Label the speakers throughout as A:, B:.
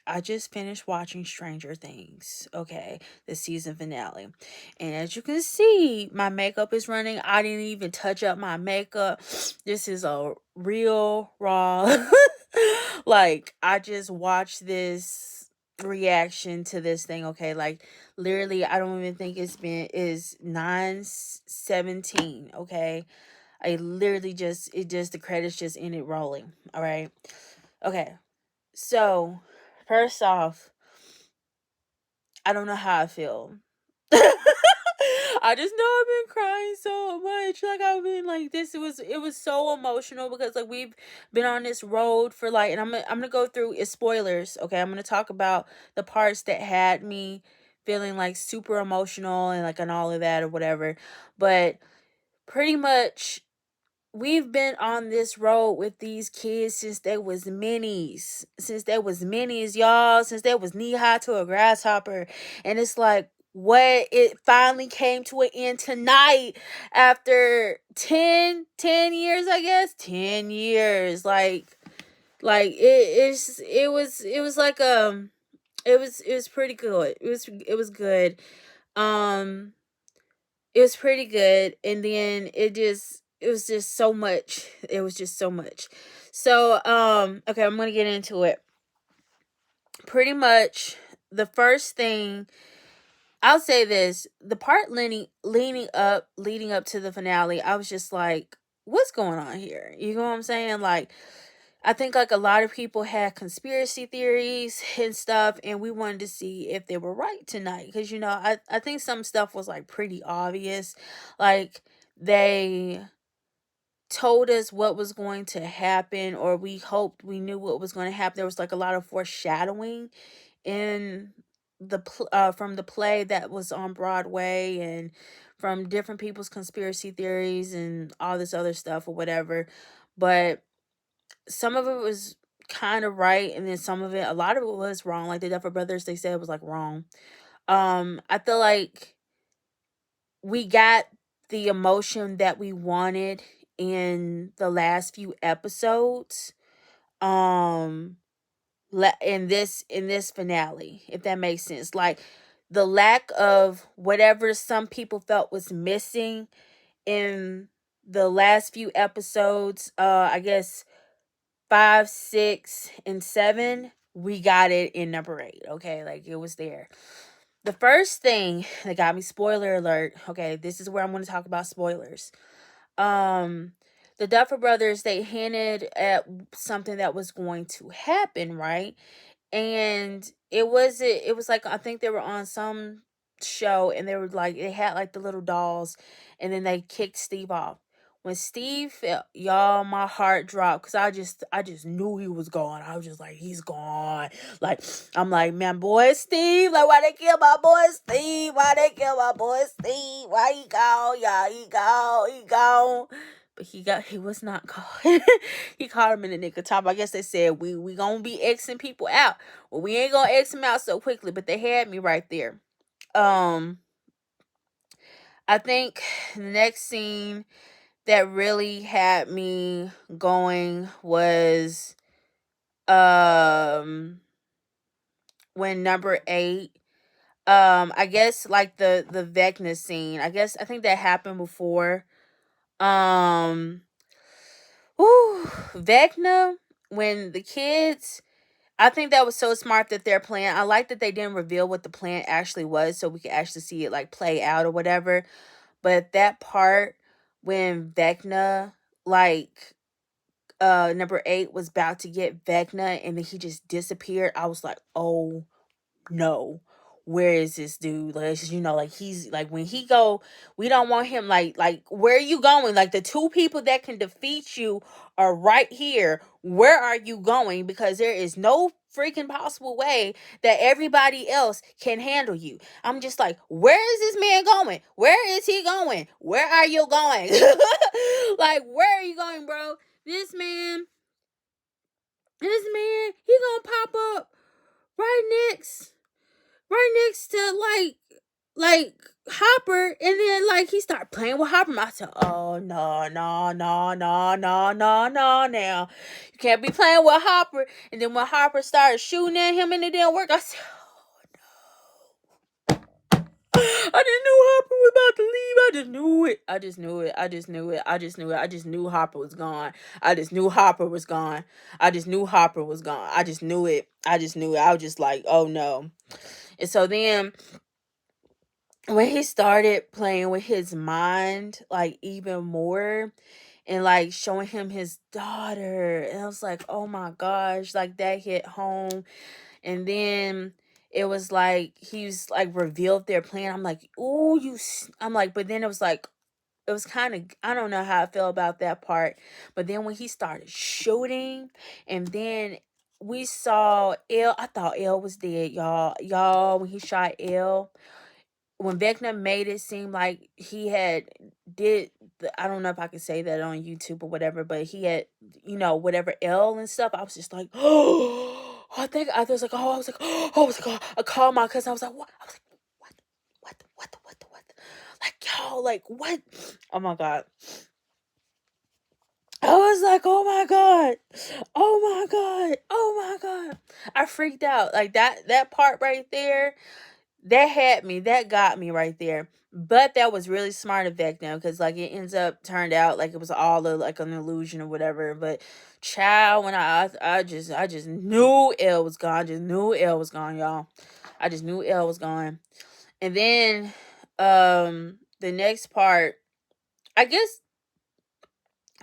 A: I just finished watching Stranger Things, okay, the season finale. And as you can see, my makeup is running. I didn't even touch up my makeup. This is a real raw. Like, I just watched this reaction to this thing, okay? Like, literally, I don't even think is 9:17, okay? I literally the credits just ended rolling, all right? Okay. So, first off, I don't know how I feel. I just know I've been crying so much. Like, I've been like this. It was so emotional because like we've been on this road for like, and I'm gonna go through it's spoilers. Okay, I'm gonna talk about the parts that had me feeling like super emotional and like and all of that or whatever. But pretty much we've been on this road with these kids since they was minis, y'all, since they was knee high to a grasshopper. And it's like what it finally came to an end tonight after 10 years, I guess. 10 years. Like it was like it was pretty good. It was good. Um it was pretty good, and then it was just so much. It was just so much. So okay, I'm gonna get into it. Pretty much the first thing I'll say this, the part leading up to the finale, I was just like, what's going on here? You know what I'm saying? Like, I think like a lot of people had conspiracy theories and stuff, and we wanted to see if they were right tonight. Because, I think some stuff was like pretty obvious. Like, they told us what was going to happen, or we hoped we knew what was going to happen. There was like a lot of foreshadowing in from the play that was on Broadway, and from different people's conspiracy theories and all this other stuff or whatever. But some of it was kind of right, and then a lot of it was wrong. Like the Duffer Brothers, they said it was like wrong. I feel like we got the emotion that we wanted in the last few episodes. Um, in this finale, if that makes sense. Like the lack of whatever some people felt was missing in the last few episodes. I guess 5, 6, and 7, we got it in number 8. Okay, like it was there. The first thing that got me, spoiler alert. Okay, this is where I'm going to talk about spoilers. Um, the Duffer Brothers, they hinted at something that was going to happen, right? And it was like I think they were on some show, and they were like they had like the little dolls, and then they kicked Steve off. When Steve fell, y'all, my heart dropped because I just knew he was gone. I was just like, he's gone. Like, I'm like, man, boy Steve, like, why they kill my boy Steve? Why they kill my boy Steve? Why he gone? Yeah, he gone. But he was not caught. He caught him in the nick of time. I guess they said we gonna be Xing people out. Well, we ain't gonna X them out so quickly, but they had me right there. Um, I think the next scene that really had me going was um when number 8, I guess like the Vecna scene. I think that happened before. Um Whew, Vecna, when the kids, I think that was so smart that their plan. I like that they didn't reveal what the plan actually was, so we could actually see it like play out or whatever. But that part when Vecna, like number 8 was about to get Vecna, and then he just disappeared, I was like, oh no, where is this dude? Like, like he's like, when he go, we don't want him. Like where are you going? Like, the two people that can defeat you are right here. Where are you going? Because there is no freaking possible way that everybody else can handle you. I'm just like, where is this man going? Where is he going? Where are you going? Like, where are you going, bro? This man, he gonna pop up right next right next to like Hopper, and then like he started playing with Hopper. I said, "Oh no, no, no, no, no, no, no! Now you can't be playing with Hopper." And then when Hopper started shooting at him and it didn't work, I said, I just knew Hopper was about to leave. I just knew it. I just knew it. I just knew it. I just knew it. I just knew Hopper was gone. I just knew Hopper was gone. I just knew Hopper was gone. I just knew it. I just knew it. I was just like, oh no. And so then when he started playing with his mind, like even more, and like showing him his daughter, and I was like, oh my gosh, like that hit home. And then it was like he's like revealed their plan. I'm like, oh, I'm like, but then it was like it was kind of, I don't know how I feel about that part. But then when he started shooting, and then we saw L, I thought L was dead, y'all, when he shot L, when Vecna made it seem like he had did I don't know if I could say that on YouTube or whatever, but he had, whatever L and stuff. I was just like, oh, I was like, oh, I was like, oh, I was like, oh, I called my cousin. I was like, what? I was like, what? Like, y'all, like, what? Oh my god. I was like, oh my god, oh my god, oh my god. I freaked out. Like that part right there, that had me, that got me right there. But that was really smart of Vecna, because like it ends up turned out like it was all like an illusion or whatever. But child, when I just knew L was gone. I just knew L was gone, y'all. I just knew L was gone. And then the next part, I guess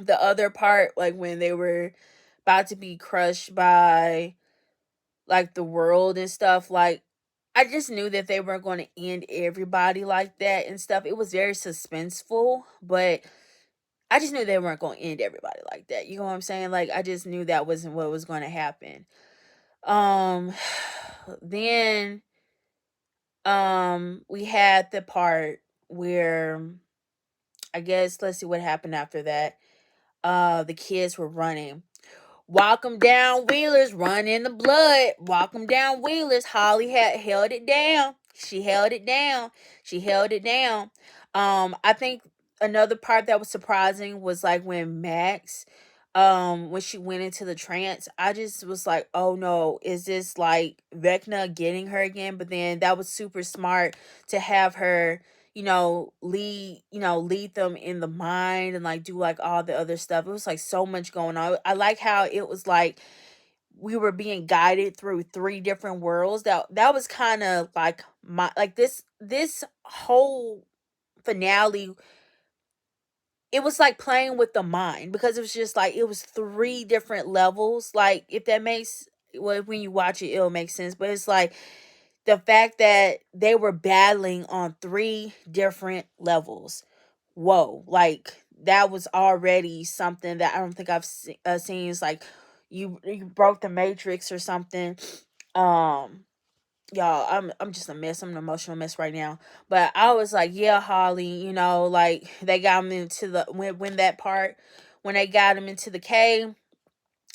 A: the other part, like when they were about to be crushed by like the world and stuff, like I just knew that they weren't going to end everybody like that and stuff. It was very suspenseful, but I just knew they weren't going to end everybody like that. You know what I'm saying? Like I just knew that wasn't what was going to happen. Um then we had the part where, I guess, let's see what happened after that. The kids were running. Walk 'em down, Wheelers, run in the blood. Walk 'em down, Wheelers. Holly had held it down. She held it down. She held it down. I think another part that was surprising was like when Max, when she went into the trance, I just was like, oh no, is this like Vecna getting her again? But then that was super smart to have her, lead them in the mind and like do like all the other stuff. It was like so much going on. I like how it was like we were being guided through three different worlds. That was kind of like my, like this whole finale, it was like playing with the mind, because it was just like it was three different levels. Like if that makes, well, when you watch it it'll make sense, but it's like the fact that they were battling on three different levels. Whoa, like that was already something that I don't think I've seen. It's like you broke the matrix or something. Um, y'all, I'm just a mess. I'm an emotional mess right now. But I was like, yeah, Holly, like they got him into the when that part when they got him into the cave.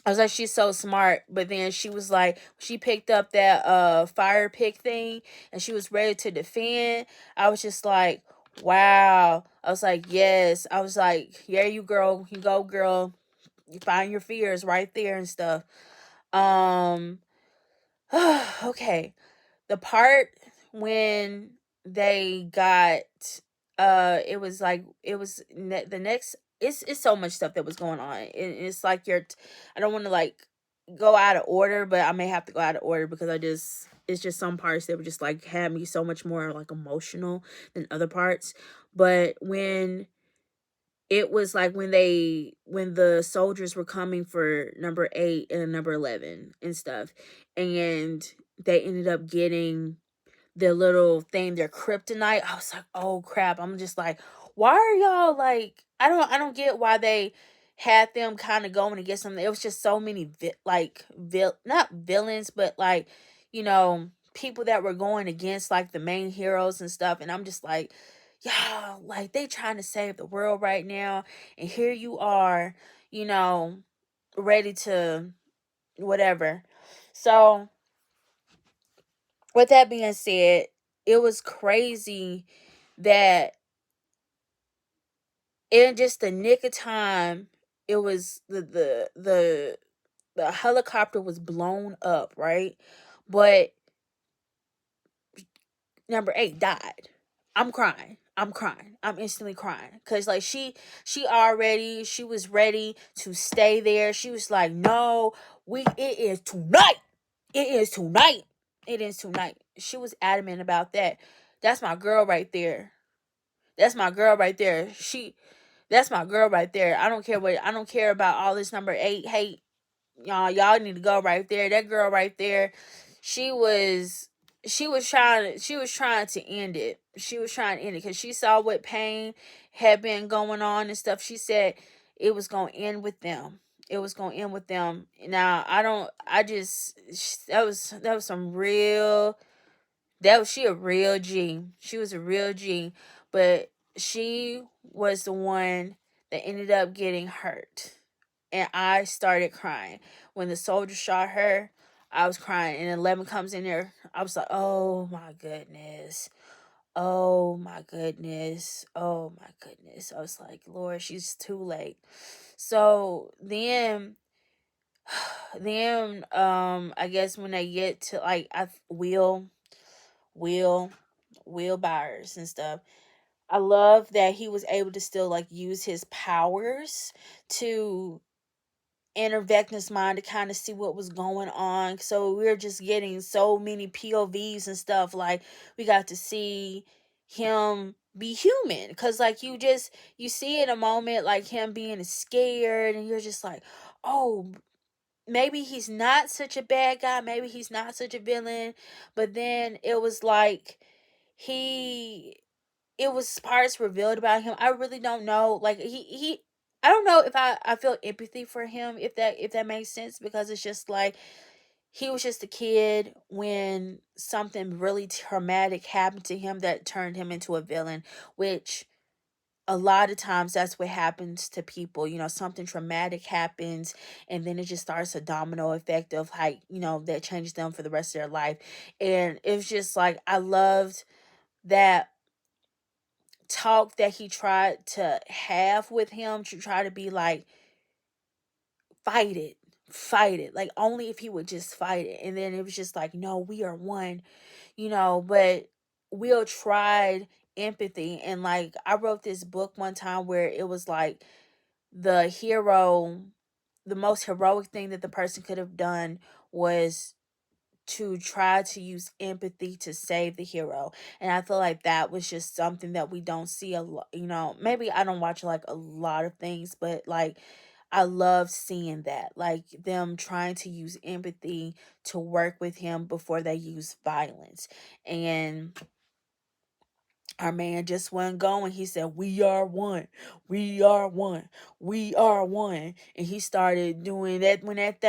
A: I was like, she's so smart. But then she was like, she picked up that fire pick thing and she was ready to defend. I was just like, wow. I was like, yes. I was like, yeah, you girl, you go, girl. You find your fears right there and stuff. Um okay. The part when they got it was like it was the next, it's so much stuff that was going on. It's like I don't want to like go out of order, but I may have to go out of order because it's just some parts that were just like had me so much more like emotional than other parts. But when it was like when the soldiers were coming for number 8 and number 11 and stuff, and they ended up getting their little thing, their kryptonite. I was like, oh crap. I'm just like, why are y'all like, I don't get why they had them kind of going to get something. It was just so many not villains, but like, people that were going against like the main heroes and stuff. And I'm just like, y'all, like they trying to save the world right now. And here you are, ready to whatever. So with that being said, it was crazy that in just the nick of time, it was the helicopter was blown up, right? But number 8 died. I'm crying. I'm crying. I'm instantly crying cuz like she was ready to stay there. She was like, "No, it is tonight. It is tonight. It is tonight." She was adamant about that. That's my girl right there. That's my girl right there. That's my girl right there. I don't care about all this number 8 hate. Y'all need to go right there. That girl right there, she was she was trying to end it. She was trying to end it because she saw what pain had been going on and stuff. She said it was gonna end with them. It was gonna end with them. Now I don't. I just that was some real. That was she a real G. She was a real G, but she was the one that ended up getting hurt, and I started crying when the soldier shot her. I was crying, and 11 comes in there. I was like, "Oh my goodness, oh my goodness, oh my goodness." I was like, "Lord, she's too late." So I guess when they get to like Will, Will Byers and stuff. I love that he was able to still like use his powers to enter Vecna's mind to kind of see what was going on. So we are just getting so many POVs and stuff. Like we got to see him be human because like you see in a moment like him being scared and you're just like, oh, maybe he's not such a bad guy, maybe he's not such a villain. But then it was like he it was parts revealed about him. I really don't know. Like he I don't know if I feel empathy for him, if that makes sense, because it's just like he was just a kid when something really traumatic happened to him that turned him into a villain, which a lot of times that's what happens to people. Something traumatic happens and then it just starts a domino effect of like, that changes them for the rest of their life. And it's just like I loved that talk that he tried to have with him to try to be like, fight it, fight it, like only if he would just fight it. And then it was just like, no, we are one. But Will tried empathy. And like I wrote this book one time where it was like the hero, the most heroic thing that the person could have done was to try to use empathy to save the hero. And I feel like that was just something that we don't see a lot. Maybe I don't watch like a lot of things, but like I love seeing that, like them trying to use empathy to work with him before they use violence. And our man just wasn't going. He said, "We are one. We are one. We are one." And he started doing that when that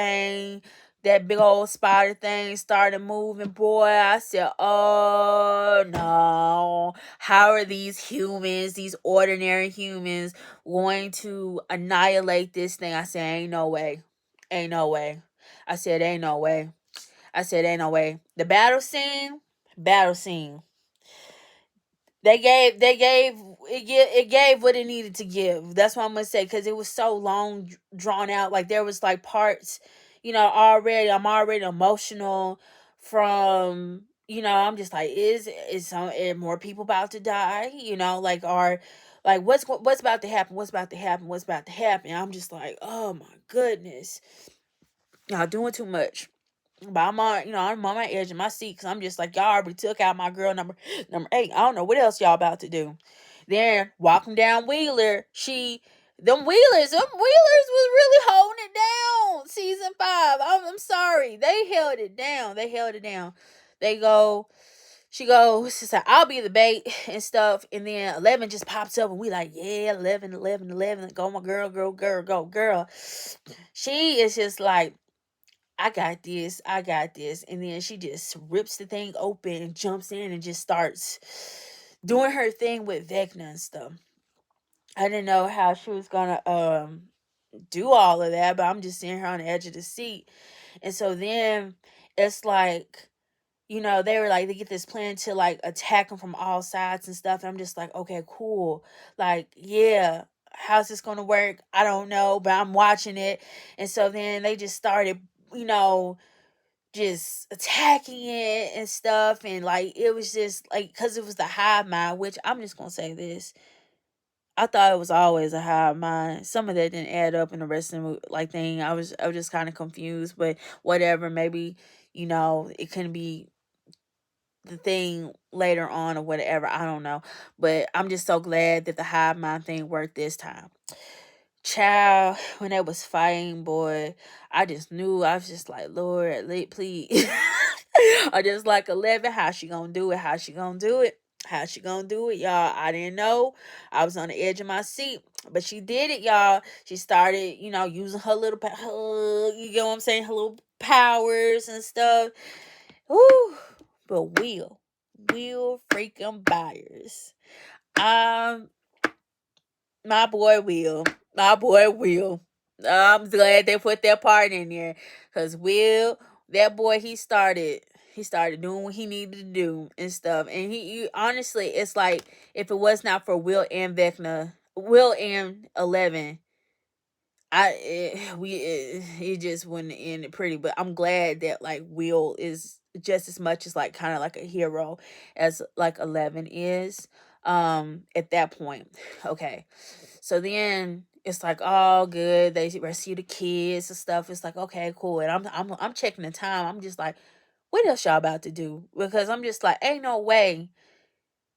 A: big old spider thing started moving. Boy, I said, "Oh no. How are these humans, these ordinary humans, going to annihilate this thing?" I said, "Ain't no way. Ain't no way." I said, "Ain't no way." I said, "Ain't no way." The battle scene it gave what it needed to give. That's what I'm gonna say, because it was so long drawn out. Like there was like parts, already I'm already emotional from, I'm just like, is some more people about to die, like, are like, what's about to happen, what's about to happen. I'm just like, oh my goodness, y'all doing too much. But I'm on my edge of my seat because I'm just like, y'all already took out my girl number 8. I don't know what else y'all about to do. Then walking down Wheeler, them Wheelers was really holding it down. Season 5. I'm sorry, they held it down. They held it down. They go. She goes, she's like, "I'll be the bait," and stuff. And then 11 just pops up, and we like, yeah, 11, 11, 11. Go, my girl, girl, girl, go, girl. She is just like, I got this, I got this. And then she just rips the thing open and jumps in and just starts doing her thing with Vecna and stuff. I didn't know how she was gonna do all of that, but I'm just seeing her on the edge of the seat. And so then it's like, they were like, they get this plan to like attack them from all sides and stuff. And I'm just like, okay, cool. Like, yeah, how's this gonna work? I don't know, but I'm watching it. And so then they just started, you know, just attacking it and stuff. And like, it was just like, because it was the hive mind, which I'm just gonna say this. I thought it was always a hive mind. Some of that didn't add up in the rest of the like thing. I was just kind of confused, but whatever. Maybe it couldn't be the thing later on or whatever. I don't know. But I'm just so glad that the hive mind thing worked this time. Child, when they was fighting, boy, I just knew. I was just like, Lord, please. I just like 11. How she gonna do it? How she gonna do it? How she gonna do it, y'all? I didn't know. I was on the edge of my seat. But she did it, y'all. She started, using her little, you get what I'm saying? Her little powers and stuff. Whew. But Will freaking Byers. Um, my boy Will. My boy Will. I'm glad they put that part in there. Cause Will, that boy, he started doing what he needed to do and stuff. And honestly, it's like if it was not for Will and 11, it just wouldn't end it pretty. But I'm glad that like Will is just as much as like kind of like a hero as like 11 is at that point. Okay, so then it's like all good. They rescue the kids and stuff. It's like, okay, cool. And I'm checking the time. I'm just like, what else y'all about to do? Because I'm just like, ain't no way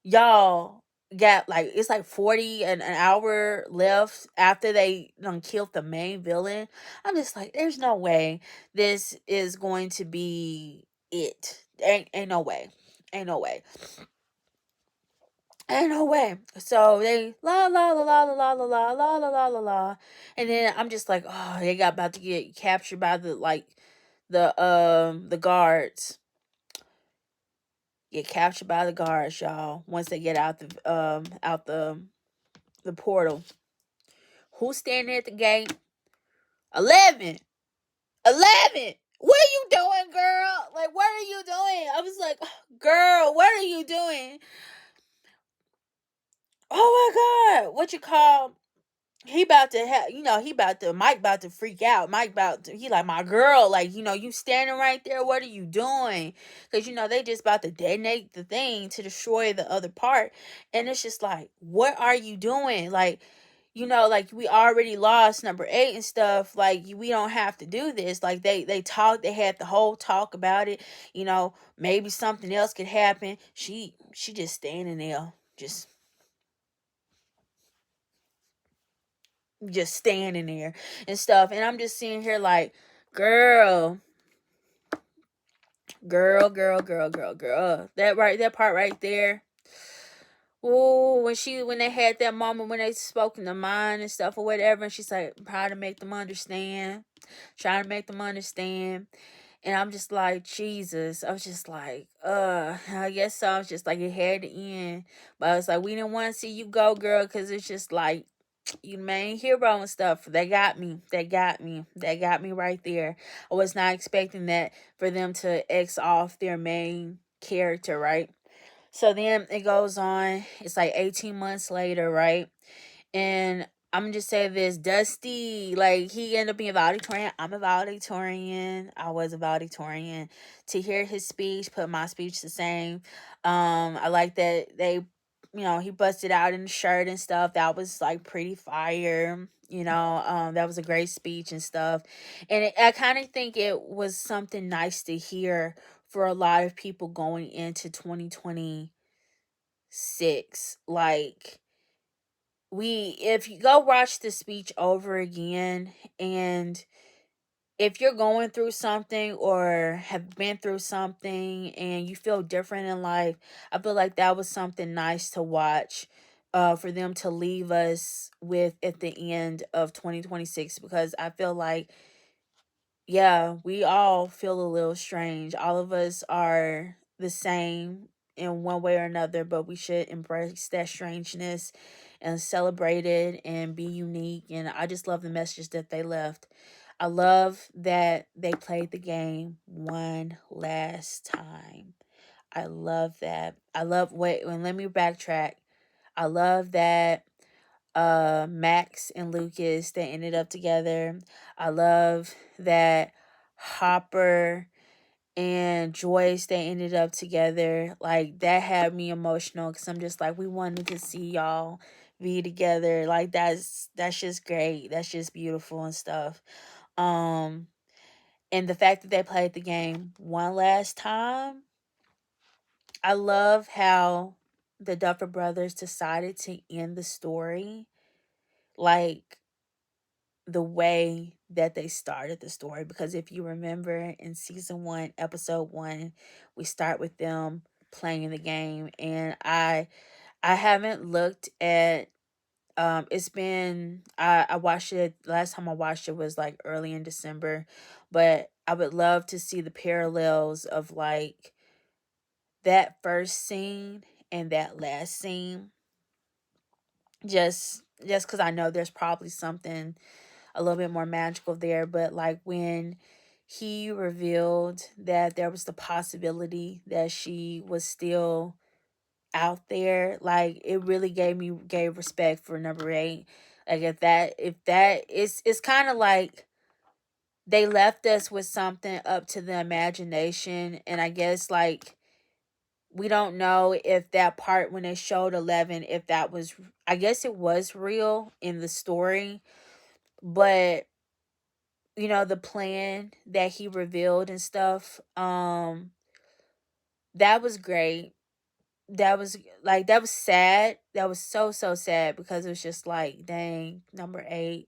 A: y'all got like, it's like 40 an hour left after they done killed the main villain. I'm just like, there's no way this is going to be it. Ain't no way. Ain't no way. Ain't no way. So they la la la la la la la la la la la la, and then I'm just like, oh, they got about to get captured by the guards. Get captured by the guards, y'all. Once they get out the portal. Who's standing at the gate? 11. 11. What are you doing, girl? Like, what are you doing? I was like, girl, what are you doing? Oh my god, what you call? He about to have, Mike about to freak out. He like, my girl, like, you standing right there. What are you doing? Because, they just about to detonate the thing to destroy the other part. And it's just like, what are you doing? Like, like we already lost number 8 and stuff. Like, we don't have to do this. Like, they had the whole talk about it. Maybe something else could happen. She just standing there, just standing there and stuff. And I'm just sitting here like, girl, girl. That part right there. Oh, when they had that moment when they spoke in the mind and stuff or whatever, and she's like, trying to make them understand, And I'm just like, Jesus. I was just like, I guess so. I was just like, it had to end. But I was like, we didn't want to see you go, girl, because it's just like, you main hero and stuff. They got me. They got me right there. I was not expecting that for them to X off their main character, right? So then it goes on. It's like 18 months later, right? And I'm just saying this, Dusty, like he ended up being a valedictorian. I'm a valedictorian. I was a valedictorian. To hear his speech, put my speech the same. I like that he busted out in the shirt and stuff. That was like pretty fire. That was a great speech and stuff. And I kind of think it was something nice to hear for a lot of people going into 2026. Like, if you go watch the speech over again, and if you're going through something or have been through something and you feel different in life, I feel like that was something nice to watch, for them to leave us with at the end of 2026, because I feel like, yeah, we all feel a little strange. All of us are the same in one way or another, but we should embrace that strangeness and celebrate it and be unique. And I just love the message that they left. I love that they played the game one last time. I love that. I love wait, and let me backtrack. I love that Max and Lucas, they ended up together. I love that Hopper and Joyce, they ended up together. Like, that had me emotional because I'm just like, we wanted to see y'all be together. Like, that's just great. That's just beautiful and stuff. Um and the fact that they played the game one last time, I love how the Duffer Brothers decided to end the story like the way that they started the story. Because if you remember in season 1, episode 1, we start with them playing the game, and I haven't looked at it's been I watched it last time I watched it was like early in December, but I would love to see the parallels of like that first scene and that last scene, just cuz I know there's probably something a little bit more magical there. But like when he revealed that there was the possibility that she was still out there, like it really gave respect for number 8. Like if that it's kind of like they left us with something up to the imagination. And I guess like we don't know if that part when they showed 11, if that was, I guess it was real in the story. But the plan that he revealed and stuff, that was great. That was like, that was sad. That was so sad, because it was just like, dang, number 8,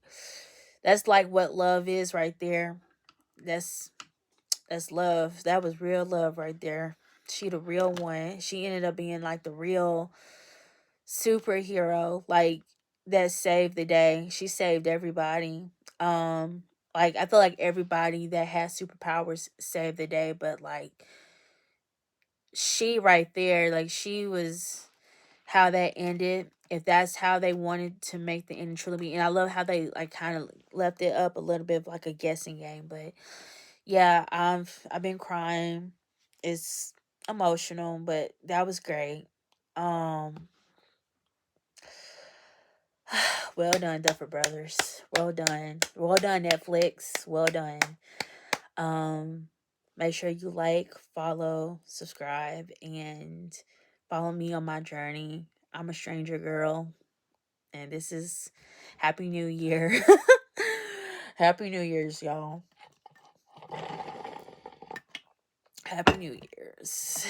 A: that's like what love is right there. that's that's love. That was real love right there. She the real one. She ended up being like the real superhero, like, that saved the day. She saved everybody. Like, I feel like everybody that has superpowers saved the day, but like she right there, like she was how that ended. If that's how they wanted to make the end truly, and I love how they like kind of left it up a little bit of like a guessing game. But yeah, I've been crying. It's emotional, but that was great. Um well done, Duffer Brothers. Well done. Well done, Netflix. Well done. Um, Make sure you like, follow, subscribe, and follow me on my journey. I'm a stranger girl, and this is Happy New Year. Happy New Year's, y'all. Happy New Year's.